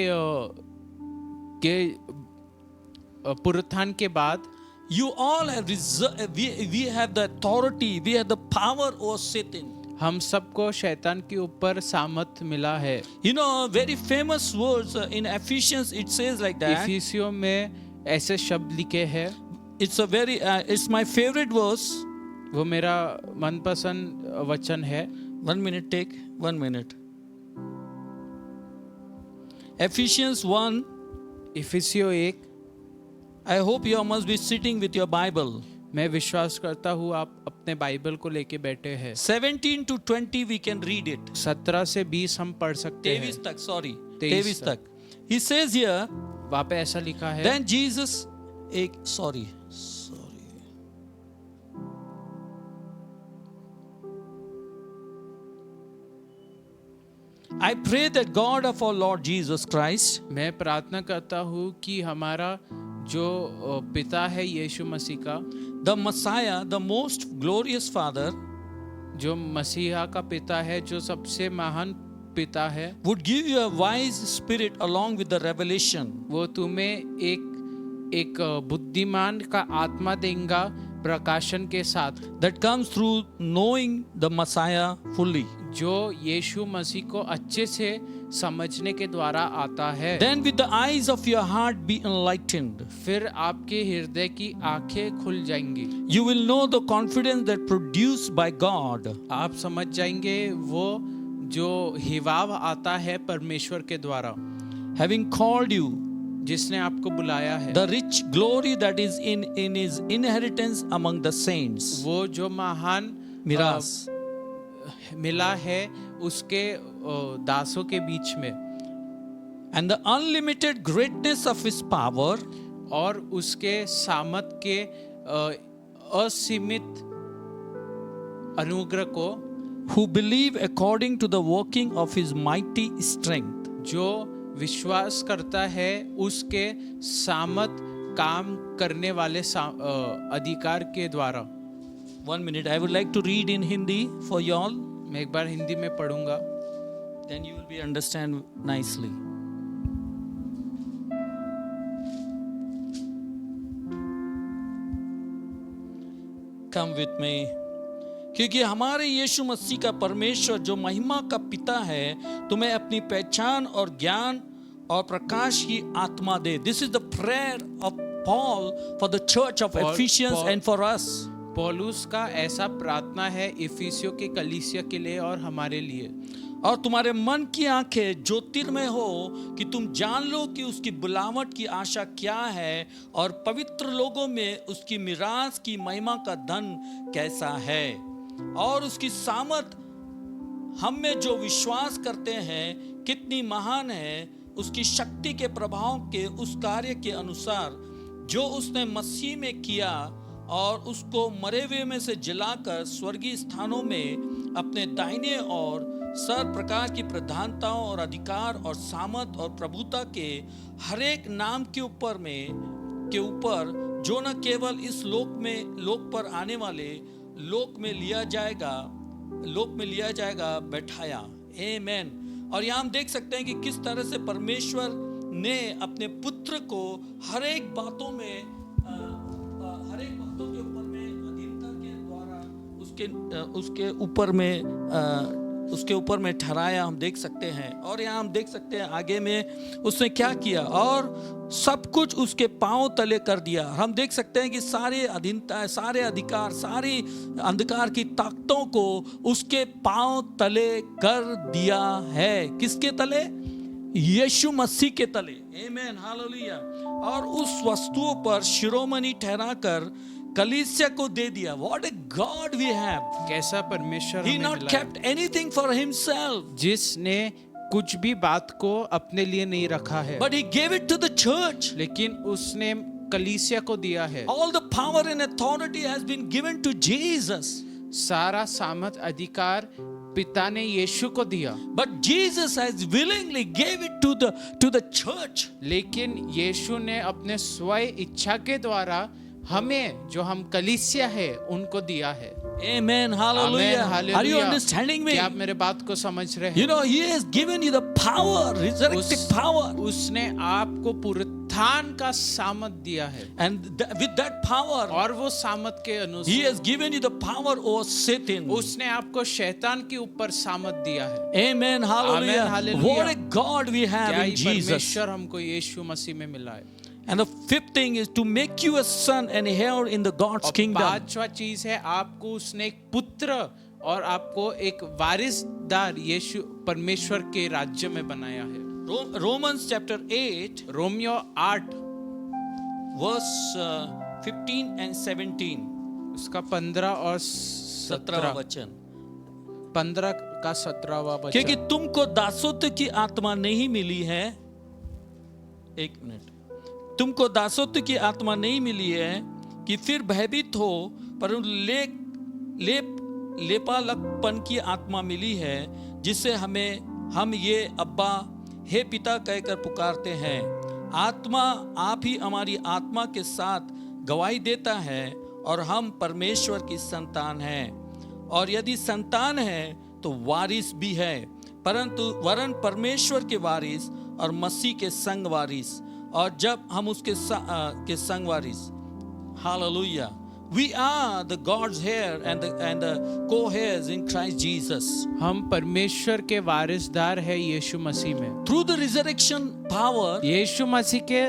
पुनरुत्थान के बाद you all have we have the authority, we have the power over Satan. हम सबको शैतान के ऊपर सामर्थ मिला है। You know, very famous words in Ephesians, it says like that. इफिसियों में ऐसे शब्द लिखे हैं। It's my favorite verse. वो मेरा मनपसंद वचन है। 1 minute, take 1 minute. Ephesians 1. इफिसियों 1। I hope you must be sitting with your Bible. मैं विश्वास करता हूँ आप अपने बाइबल को लेके बैठे हैं। 17 to 20 we can read it. 17 से 20 हम पढ़ सकते हैं। 23 तक, sorry. 23 23 तक. He says here, वहाँ पे ऐसा लिखा है। then Jesus, sorry. I pray that God of our Lord Jesus Christ, मैं प्रार्थना करता हूँ कि हमारा जो पिता है यीशु मसीह का, the Messiah, the most glorious Father, जो मसीहा का पिता है, जो सबसे महान पिता है, would give you a wise spirit along with the revelation. वो तुम्हें एक बुद्धिमान का आत्मा देगा प्रकाशन के साथ, that comes through knowing the Messiah fully. जो यीशु मसीह को अच्छे से समझने के द्वारा आता है। Then with the eyes of your heart be enlightened. फिर आपके हृदय की आंखें खुल जाएंगी। You will know the confidence that produced by God. आप समझ जाएंगे वो जो हिवाव आता है परमेश्वर के द्वारा, Having called you, जिसने आपको बुलाया है, the rich glory that is in his inheritance among the saints. वो जो महान मिरास मिला है उसके दासों के बीच में, and the unlimited greatness of his power, और उसके सामर्थ के असीमित अनुग्रह को, who believe according to the working of his mighty strength. जो विश्वास करता है उसके सामर्थ काम करने वाले अधिकार के द्वारा। 1 minute, I would like to read in Hindi for you all. मैं एक बार हिंदी में पढ़ूंगा, Then you will be understand nicely. Come with me. क्योंकि हमारे यीशु मसीह का परमेश्वर जो महिमा का पिता है, तुम्हें अपनी पहचान और ज्ञान और प्रकाश की आत्मा दे. This is the prayer of Paul for the church of Ephesians and for us. पौलुस का ऐसा प्रार्थना है इफिसियों के कलीसिया के लिए और हमारे लिए। और तुम्हारे मन की आंखें ज्योतिर्मय हो कि तुम जान लो कि उसकी बुलावट की आशा क्या है और पवित्र लोगों में उसकी मिरास की महिमा का धन कैसा है, और उसकी सामर्थ हम में जो विश्वास करते हैं कितनी महान है, उसकी शक्ति के प्रभाव के उस कार्य के अनुसार जो उसने मसीह में किया और उसको मरे हुए में से जिलाकर स्वर्गीय स्थानों में अपने दाहिने और सर प्रकार की प्रधानताओं और अधिकार और सामर्थ और प्रभुता के हर एक नाम के ऊपर जो न केवल इस लोक पर आने वाले लोक में लिया जाएगा बैठाया। आमेन। और यहाँ हम देख सकते हैं कि किस तरह से परमेश्वर ने अपने पुत्र को हर एक बातों के ऊपर में अधीनता के द्वारा उसके ऊपर में ठहराया, हम देख सकते हैं। और यहाँ हम देख सकते हैं आगे में उसने क्या किया, और सब कुछ उसके पांव तले कर दिया। हम देख सकते हैं कि सारे अधीनता, सारे अधिकार, सारी अंधकार की ताकतों को उसके पांव तले कर दिया है। किसके तले? यीशु मसीह के तले। आमेन, हालेलुया। और उस वस्तुओं पर शिरोमणि ठहराकर कलीसिया को दे दिया। What a God we have! कैसा परमेश्वर He हमें not मिला kept anything for himself, जिसने कुछ भी बात को अपने लिए नहीं रखा है, but he gave it to the church. लेकिन उसने कलीसिया को दिया है। All the power and authority has been given to Jesus. सारा सामर्थ अधिकार पिता ने यीशु को दिया, But Jesus has willingly gave it to the church. लेकिन यीशु ने अपने स्वयं इच्छा के द्वारा हमें, जो हम कलीसिया है, उनको दिया है। Amen, hallelujah. Are you understanding me? क्या आप मेरे बात को समझ रहे हैं? You know, he has given you the power, resurrected power. उसने आपको पुनरुत्थान का सामर्थ दिया है, And with that power, और वो सामर्थ के he अनुसार has given you the power over Satan. उसने आपको शैतान के ऊपर सामर्थ दिया है। Amen, hallelujah. Amen, hallelujah. What a God we have क्या in ही Jesus. परमेश्वर हमको यीशु मसीह में मिला है। And the fifth thing is to make you a son and heir in the God's और kingdom. पांचवा चीज है, आपको उसने एक पुत्र और आपको एक वारिसदार यीशु परमेश्वर के राज्य में बनाया है। Romans chapter 8 Romeo 8 verse 15 and 17, उसका 15 और 17वां वचन। 15 का 17वां वचन। क्योंकि तुमको दासत्व की आत्मा नहीं मिली है, एक मिनट, तुमको दासत्व की आत्मा नहीं मिली है कि फिर भयभीत हो, परंतु लेपालकपन की आत्मा मिली है, जिससे हम ये अब्बा हे पिता कहकर पुकारते हैं। आत्मा आप ही हमारी आत्मा के साथ गवाही देता है और हम परमेश्वर की संतान हैं, और यदि संतान है तो वारिस भी है, परंतु वरन परमेश्वर के वारिस और मसीह के संग वारिस, और जब हम उसके संग वारिस। Hallelujah. We are the God's heir and the co-heirs in Christ Jesus. हम परमेश्वर के वारिसदार है यीशु मसीह में। Through the resurrection power, यीशु मसीह के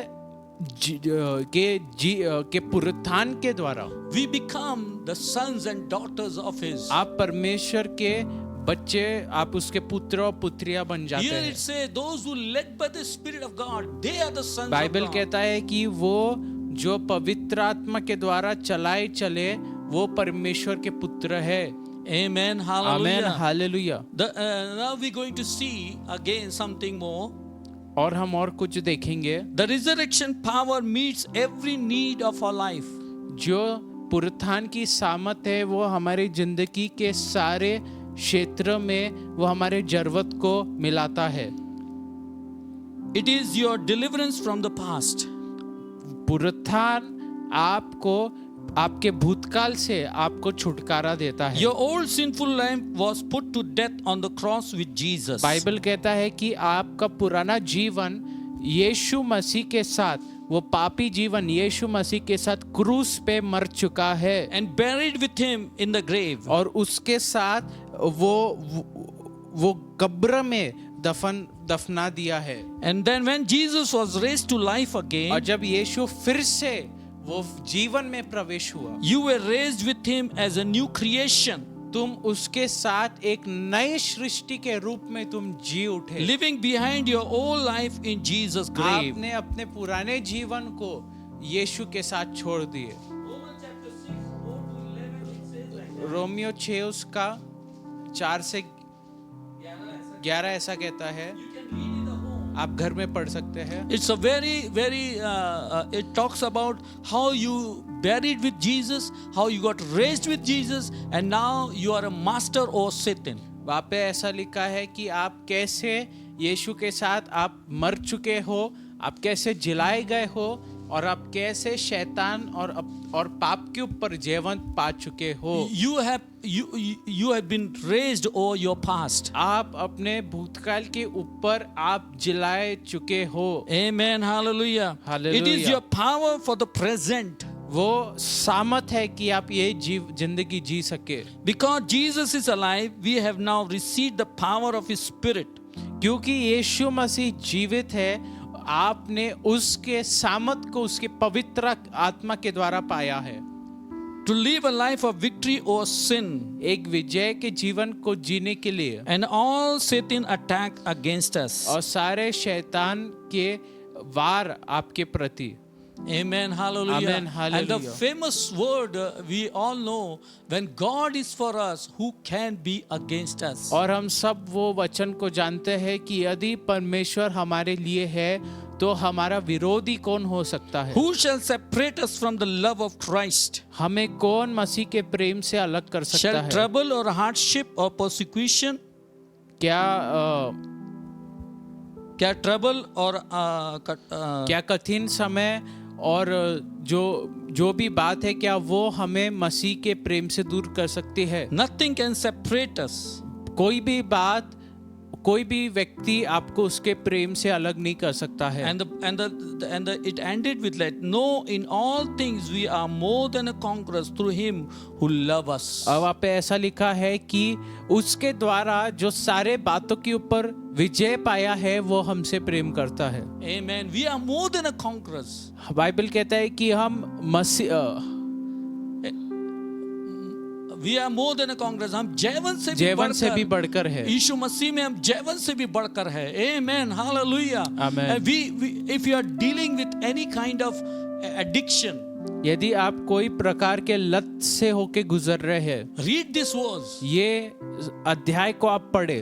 पुनरुत्थान के द्वारा we become the sons and daughters of His. आप परमेश्वर के बच्चे, आप उसके पुत्र और पुत्रियां बन जाते Here हैं। it says, those who led by the Spirit of God, they are the sons Bible of God. कहता है कि वो जो पवित्र आत्मा के द्वारा चले वो परमेश्वर के पुत्र है। Amen. Amen, Hallelujah. Hallelujah. Now we're going to see again something more. और हम और कुछ देखेंगे। The resurrection power meets every need of our life. जो पुनरुत्थान की सामर्थ है वो हमारी जिंदगी के सारे क्षेत्र में वो हमारे जरूरत को मिलाता है। It is your deliverance from the past. पुनरुत्थान आपको आपके भूतकाल से आपको छुटकारा देता है। Your old sinful life was put to death on the cross with Jesus. Bible कहता है कि आपका पुराना जीवन यीशु मसीह के साथ, वो पापी जीवन यीशु मसीह के साथ क्रूस पे मर चुका है। And buried with him in the grave. और उसके साथ वो कब्र में दफना दिया है। And then when Jesus was raised to life और again, जब यीशु फिर से वो जीवन में प्रवेश हुआ, you were raised with him as a new creation. तुम उसके साथ एक नए सृष्टि के रूप में तुम जी उठे। Living behind your old life in Jesus' grave. आपने अपने पुराने जीवन को यीशु के साथ छोड़ दिए। रोमियो 6 उसका 4 से 11 ऐसा कहता है, आप घर में पढ़ सकते हैं। It's a very it talks about how you buried with Jesus, how you got raised with Jesus, and now you are a master over Satan. वहाँ पे ऐसा लिखा है कि आप कैसे यीशु के साथ आप मर चुके हो, आप कैसे जिलाए गए हो और आप कैसे शैतान और पाप के ऊपर जीवन पा चुके हो। You have been raised over your past. आप अपने भूतकाल के ऊपर आप जिलाए चुके हो। Amen. Hallelujah. Hallelujah. It is your power for the present. वो सामत है कि आप ये जिंदगी जी सके। Because Jesus is alive, we have now received the power of His Spirit. क्योंकि यीशु मसीह जीवित है, आपने उसके सामत को उसके पवित्र आत्मा के द्वारा पाया है। To live a life of victory over sin एक विजय के जीवन को जीने के लिए and all Satan attack against us. और सारे शैतान के वार आपके प्रति। Amen. Hallelujah. Amen. And the Hallelujah. famous word we all know, when God is for us, who can be against us? और हम सब वो वचन को जानते हैं कि यदि परमेश्वर हमारे लिए है तो हमारा विरोधी कौन हो सकता है। Who shall separate us from the love of Christ? हमें कौन मसीह के प्रेम से अलग कर सकता Shall है। trouble or hardship or persecution? क्या trouble और क्या कठिन समय और जो भी बात है, क्या वो हमें मसीह के प्रेम से दूर कर सकती है। Nothing can separate us. कोई भी बात, कोई भी व्यक्ति आपको उसके प्रेम से अलग नहीं कर सकता है। And it ended with that. No, in all things we are more than a conquerors through Him who love us. अब वहाँ पे ऐसा लिखा है कि उसके द्वारा जो सारे बातों के ऊपर विजय पाया है वो हमसे प्रेम करता है। Amen. We are more than a conquerors. Bible कहता है कि हम We are more than a conquerors. हम जैवन से भी बढ़कर है। यीशु मसीह में हम जैवन से भी बढ़कर है। Amen. Hallelujah. Amen. And if you are dealing with any kind of addiction, यदि आप कोई प्रकार के लत से होके गुजर रहे हैं, read this verse. ये अध्याय को आप पढ़े।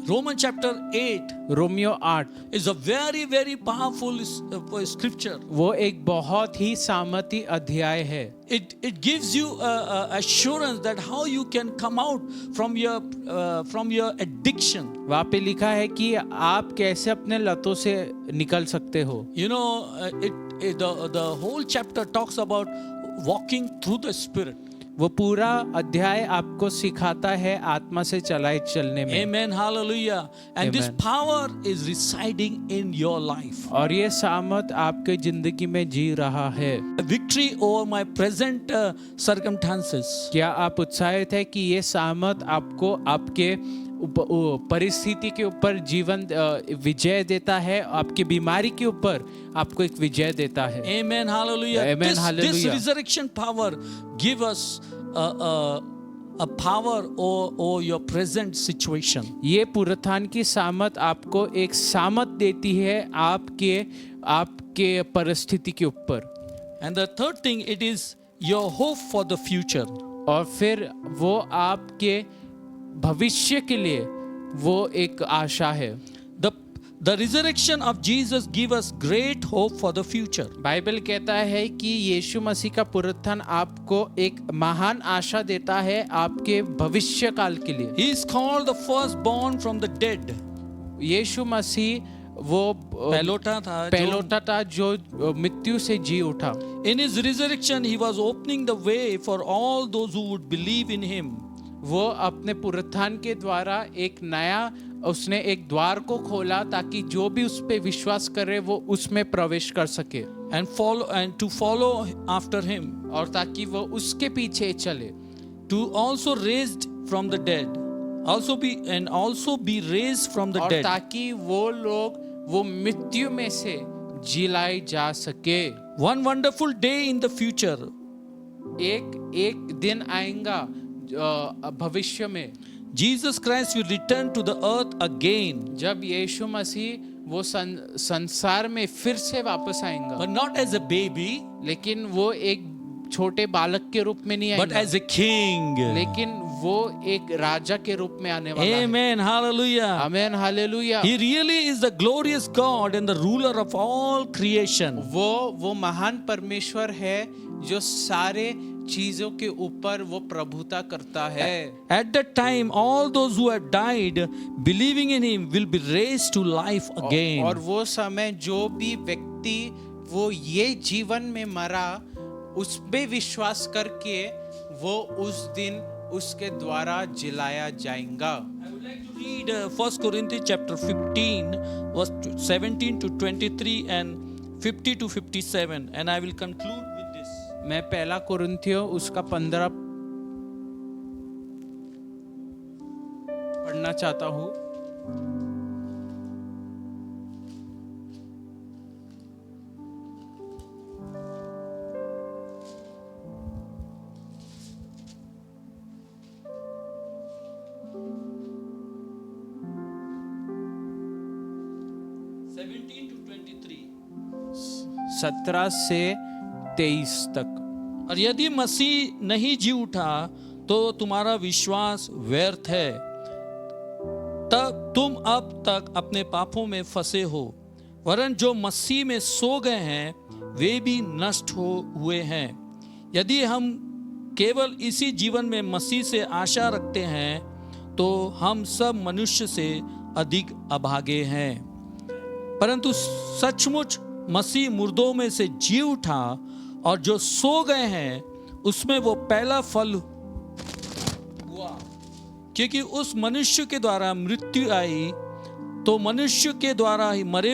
Romans chapter 8 Romeo 8 is a very very powerful scripture. वो एक बहुत ही सामर्थी अध्याय है। It gives you assurance that how you can come out from your addiction. वहाँ पे लिखा है कि आप कैसे अपने लतों से निकल सकते हो। You know, the whole chapter talks about walking through the Spirit. वो पूरा अध्याय आपको सिखाता है आत्मा से चलने में। Amen. Hallelujah. And this Amen. power is residing in your life. और ये सामर्थ आपके जिंदगी में जी रहा है। Victory over my present circumstances. क्या आप उत्साहित है कि ये सामर्थ आपको आपके परिस्थिति के ऊपर जीवन विजय देता है, आपकी बीमारी के ऊपर आपको एक विजय देता है। Amen. Hallelujah. Amen. Hallelujah. This resurrection power give us a power over your present situation. ये पुनरुत्थान की सामर्थ आपको एक सामर्थ देती है आपके परिस्थिति के ऊपर। And the third thing, it is your hope for the future. और फिर वो आपके भविष्य के लिए वो एक आशा है। The resurrection of Jesus give us great hope for the future. Bible कहता है कि यीशु मसीह का पुनरुत्थान आपको एक महान आशा देता है आपके भविष्य काल के लिए। He is called the firstborn from the dead. यीशु मसीह वो पहलोटा था जो मृत्यु से जी उठा। In his resurrection he was opening the way for all those who would believe in him. वो अपने पुनरुत्थान के द्वारा उसने एक द्वार को खोला ताकि जो भी उस पे विश्वास करे वो उसमें प्रवेश कर सके। And to follow after him. और ताकि वो उसके पीछे चले। To also raised from the dead. Also be raised from the और dead. ताकि वो लोग वो मृत्यु में से जिलाए जा सके। One wonderful day in the future. एक दिन आएगा भविष्य में। Jesus Christ will return to the earth again. जब यीशु मसीह वो संसार में फिर से वापस आएगा। But not as a baby. लेकिन वो एक छोटे बालक के रूप में नहीं आएगा। But as a king. लेकिन वो एक राजा के रूप में आने वाला है। Amen. Hallelujah. Amen. Hallelujah. He really is the glorious God and the ruler of all creation. वो महान परमेश्वर है जो सारे चीजों के ऊपर वो प्रभुता करता है। At that time, all those who had died believing in him will be raised to life again. और वो समय जो भी व्यक्ति वो ये जीवन में मरा उस पे विश्वास करके वो उस दिन उसके द्वारा जिलाया जाएगा। I would like to read 1 Corinthians chapter 15 verse 17 to 23 and 50 to 57 and I will conclude with this. मैं पहला कुरिन्थियों उसका 15 पढ़ना चाहता हूँ। To 23 17 से 23 तक। और यदि मसीह नहीं जी उठा तो तुम्हारा विश्वास व्यर्थ है, तब तुम अब तक अपने पापों में फंसे हो। वरन जो मसीह में सो गए हैं वे भी नष्ट हुए हैं। यदि हम केवल इसी जीवन में मसीह से आशा रखते हैं तो हम सब मनुष्य से अधिक अभागे हैं। परंतु सचमुच मसीह मुर्दों में से जी उठा और जो सो गए हैं उसमें वो पहला फल हुआ। क्योंकि उस मनुष्य के द्वारा मृत्यु आई तो मनुष्य के द्वारा ही मरे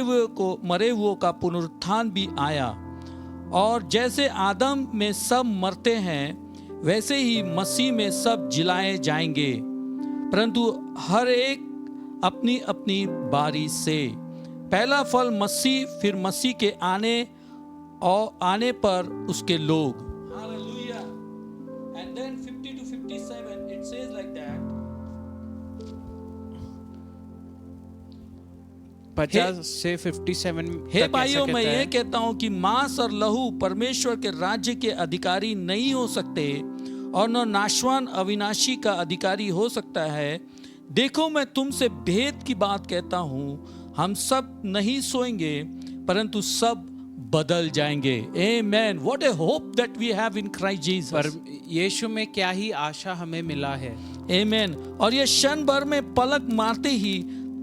हुओं का पुनरुत्थान भी आया। और जैसे आदम में सब मरते हैं वैसे ही मसीह में सब जिलाए जाएंगे, परंतु हर एक अपनी अपनी बारी से। पहला फल मसीह, फिर मसीह के आने पर उसके लोग। Hallelujah. And then 50 to 57 it says like that. 50 से 57 हे तक भाइयों, ऐसा मैं कहता ये है। कहता हूं कि मांस और लहू परमेश्वर के राज्य के अधिकारी नहीं हो सकते और न नाशवान अविनाशी का अधिकारी हो सकता है। देखो, मैं तुमसे भेद की बात कहता हूं, हम सब नहीं सोएंगे परंतु सब बदल जाएंगे। Amen. What a hope that we have in Christ Jesus. पर यीशु में क्या ही आशा हमें मिला है। आमेन। और ये क्षण भर में पलक मारते ही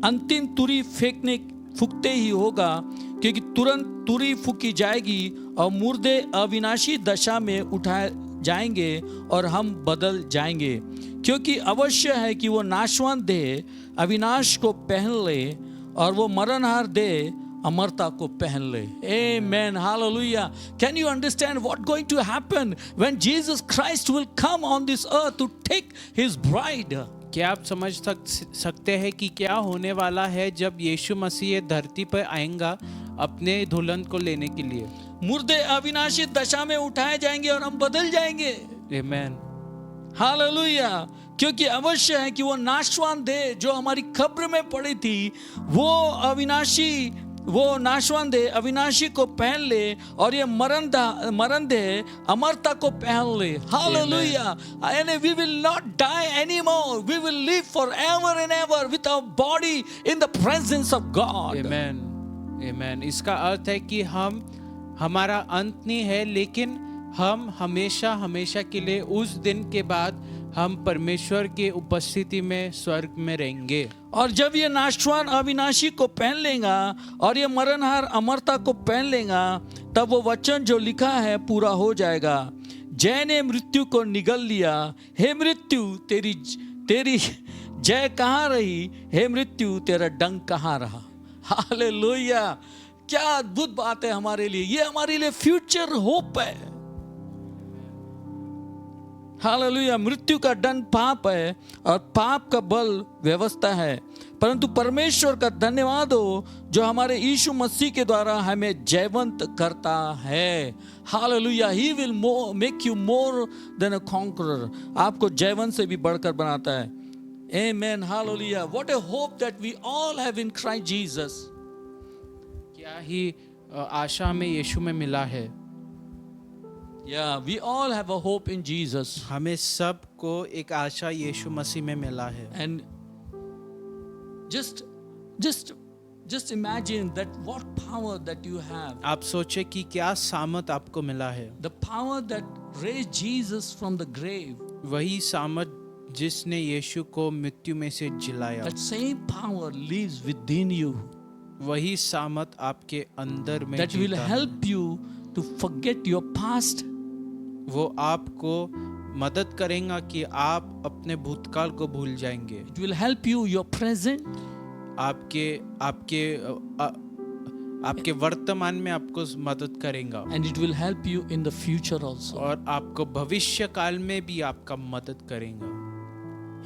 अंतिम तुरी फूकते ही होगा, क्योंकि तुरंत तुरी फूकी जाएगी और मुर्दे अविनाशी दशा में उठाए जाएंगे और हम बदल जाएंगे। क्योंकि अवश्य है कि वो नाशवान देह अविनाश को पहन ले और वो मरणहार देह अमरता को पहन ले। Amen. Hallelujah. Can you understand what going to happen when Jesus Christ will come on this earth to take his bride? क्या आप समझ सकते हैं कि क्या होने वाला है जब यीशु मसीह धरती पर आएगा अपने दुल्हन को लेने के लिए? मुर्दे अविनाशी दशा में उठाए जाएंगे और हम बदल जाएंगे। Amen. हालेलुया। क्योंकि अवश्य है कि वो नाशवान देह जो हमारी कब्र में पड़ी थी वो नाशवान देह अविनाशी को पहन ले और ये मरण देह अमरता को पहन ले। Hallelujah. And we will not die anymore. We will live forever and ever with our body in the presence of God. Amen. Amen. इसका अर्थ है कि हमारा अंत नहीं है, लेकिन हम हमेशा के लिए उस दिन के बाद हम परमेश्वर की उपस्थिति में स्वर्ग में रहेंगे। और जब ये नाशवान अविनाशी को पहन लेगा और ये मरणहार अमरता को पहन लेगा, तब वो वचन जो लिखा है पूरा हो जाएगा। जय ने मृत्यु को निगल लिया, हे मृत्यु तेरी जय कहाँ रही, हे मृत्यु तेरा डंक कहाँ रहा। हालेलुया। क्या अद्भुत बात है हमारे लिए। ये हमारे लिए फ्यूचर होप है। हालेलुया। मृत्यु का दंड पाप है और पाप का बल व्यवस्था है, परंतु परमेश्वर का धन्यवाद हो जो हमारे यीशु मसीह के द्वारा हमें जयवंत करता है। Hallelujah. He will make you more than a conqueror. आपको जयवंत से भी बढ़कर बनाता है। Amen. Hallelujah. What a hope that we all have in Christ Jesus. क्या ही आशा हमें यीशु में मिला है। Yeah, we all have a hope in Jesus. हमें सबको एक आशा यीशु मसीह में मिला है। And just imagine that what power that you have. आप सोचे कि क्या सामर्थ आपको मिला है। The power that raised Jesus from the grave, वही सामर्थ जिसने यीशु को मृत्यु में से जिलाया, that same power lives within you. वही सामर्थ आपके अंदर में That will जीता है। help you to forget your past, वो आपको मदद करेगा कि आप अपने भूतकाल को भूल जाएंगे। it will help you your present, आपके आपके आपके वर्तमान में आपको मदद करेगा, and it will help you in the future also. और आपको भविष्य काल में भी आपका मदद करेगा।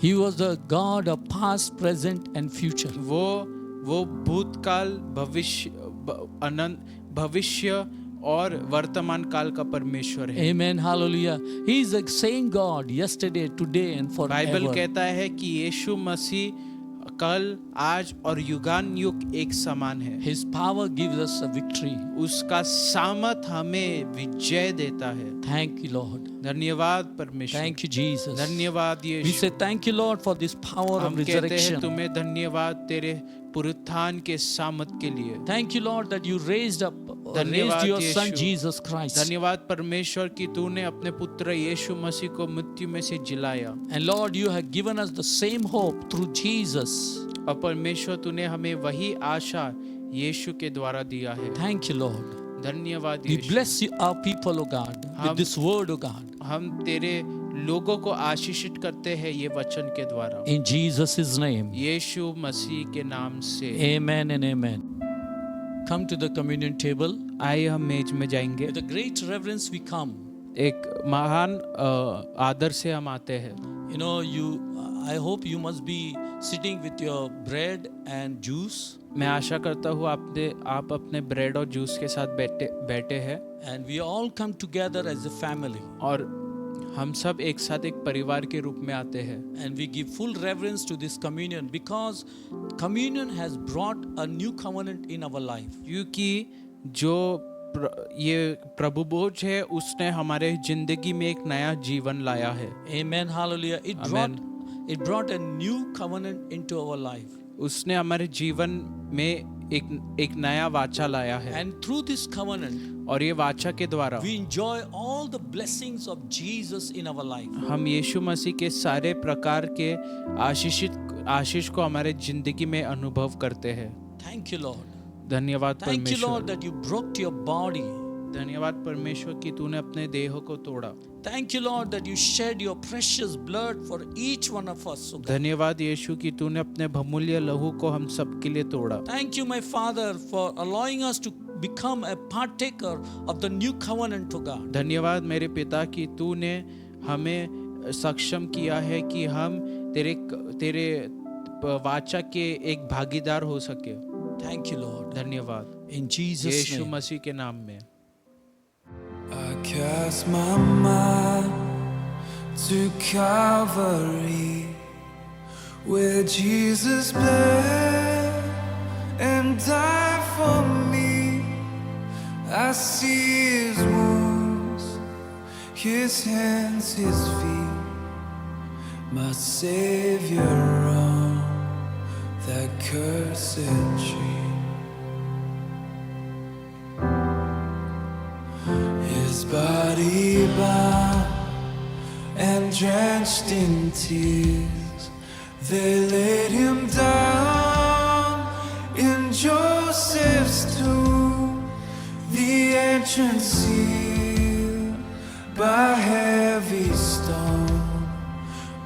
He was the God of past, present and future. वो भूतकाल, अनंत भविष्य और वर्तमान काल का परमेश्वर है। Amen, hallelujah. He is the same God yesterday, today and Bible forever. कहता है कि यीशु मसीह कल, आज और युगान युग एक समान है। His power gives us a victory. उसका सामर्थ हमें विजय देता है। Thank you, Lord. धन्यवाद परमेश्वर। Thank you, Jesus. धन्यवाद We Yeshu. say thank you, Lord, for this power of हम कहते हैं resurrection. तुम्हें धन्यवाद तेरे पुनरुत्थान के सामर्थ के लिए। Thank you, Lord, that you raised धन्यवाद your Son Yeshu. Jesus Christ. धन्यवाद परमेश्वर कि तूने अपने पुत्र यीशु मसीह को मृत्यु में से जिलाया, And Lord, you have given us the same hope through Jesus. और परमेश्वर तूने हमें वही आशा यीशु के द्वारा दिया है। Thank you, Lord. धन्यवाद We Yeshu. bless you, our people, O God, with this word, O God. हम तेरे लोगों को आशीषित करते हैं ये वचन के द्वारा, In Jesus' name. यीशु मसीह के नाम से। Amen and amen. Come to the communion table. आइए हम मेज में जाएंगे। With a great reverence we come. एक महान आदर से हम आते हैं। You know, I hope you must be sitting with your bread and juice. मैं आशा करता हूँ आप अपने ब्रेड और जूस के साथ बैठे हैं, And we all come together as a family. और हम सब एक साथ एक परिवार के रूप में आते हैं। And we give full reverence to this communion because communion has brought a new covenant in our life. क्योंकि जो ये प्रभु भोज है उसने हमारे जिंदगी में एक नया जीवन लाया है। Amen, hallelujah. Amen. It brought a new covenant into our life. उसने हमारे जीवन में एक नया वाचा लाया है, And through this covenant, और ये वाचा के द्वारा we enjoy all the blessings of Jesus in our life. हम यीशु मसीह के सारे प्रकार के आशीष को हमारे जिंदगी में अनुभव करते हैं। Thank you, Lord. धन्यवाद Thank you, Lord, परमेश्वर। that you broke your body. धन्यवाद परमेश्वर कि तूने अपने देह को तोड़ा। Thank you, Lord, that you shed your precious blood for each one of us. O God. धन्यवाद यीशु कि तूने अपने बहुमूल्य लहू को हम सब के लिए तोड़ा। Thank you, my Father, for allowing us to become a partaker of the new covenant, O God. धन्यवाद मेरे पिता कि तूने हमें सक्षम किया है कि हम तेरे वाचा के एक भागीदार हो सके। Thank you, Lord. धन्यवाद In Jesus' यीशु name. मसीह के नाम में। I cast my mind to Calvary, where Jesus bled and died for me. I see His wounds, His hands, His feet, my Savior on that cursed tree. His body bound and drenched in tears, they laid Him down in Joseph's tomb, the entrance sealed by heavy stone,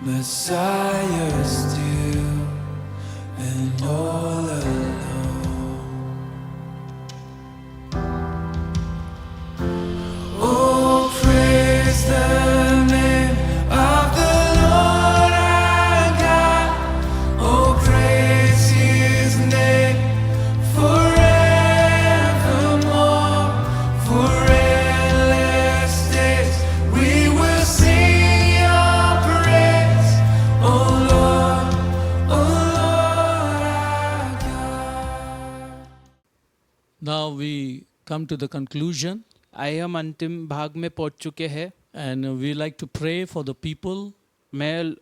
Messiah still and all alone. Oh, praise the name of the Lord our God. Oh, praise His name forevermore. For endless days we will sing Your praise. Oh Lord our God. Now we come to the conclusion, आइए हम अंतिम भाग में पहुंच चुके हैं। and we like to pray for the people.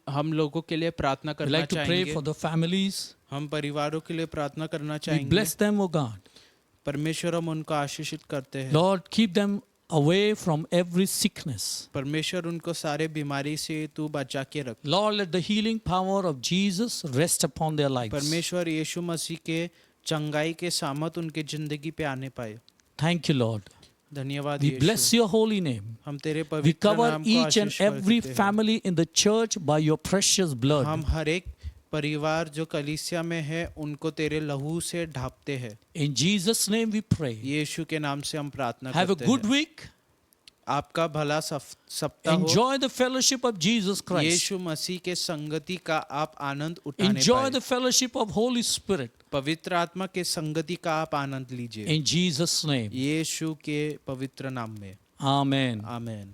हम लोगों के लिए प्रार्थना We करना like to pray चाहेंगे। for the families. हम परिवारों के लिए प्रार्थना करना We चाहेंगे। bless them, O God. परमेश्वर हम उनको आशीषित करते हैं। Lord, keep them away from every sickness. परमेश्वर उनको सारे बीमारी से तू बचा के रख। Lord, let the healing power of Jesus rest upon their lives. परमेश्वर यीशु मसीह के चंगाई के सामत उनके जिंदगी पे आने पाए। Thank you, Lord. धन्यवाद We bless Yeshu. your holy name. हम तेरे We पवित्र cover नाम को each and आशीष every करते हैं। family in the church by your precious blood. हम हर एक परिवार जो कलीसिया में है उनको तेरे लहू से ढापते हैं। In Jesus' name we pray. यीशु के नाम से हम प्रार्थना Have a करते good हैं। week. आपका भला सप्ताह हो। Enjoy the fellowship of Jesus Christ. यीशु मसीह के संगति का आप आनंद उठाने Enjoy पाए। the fellowship of Holy Spirit. पवित्र आत्मा के संगति का आप आनंद लीजिए। In Jesus' name. यीशु के पवित्र नाम में Amen. आमेन।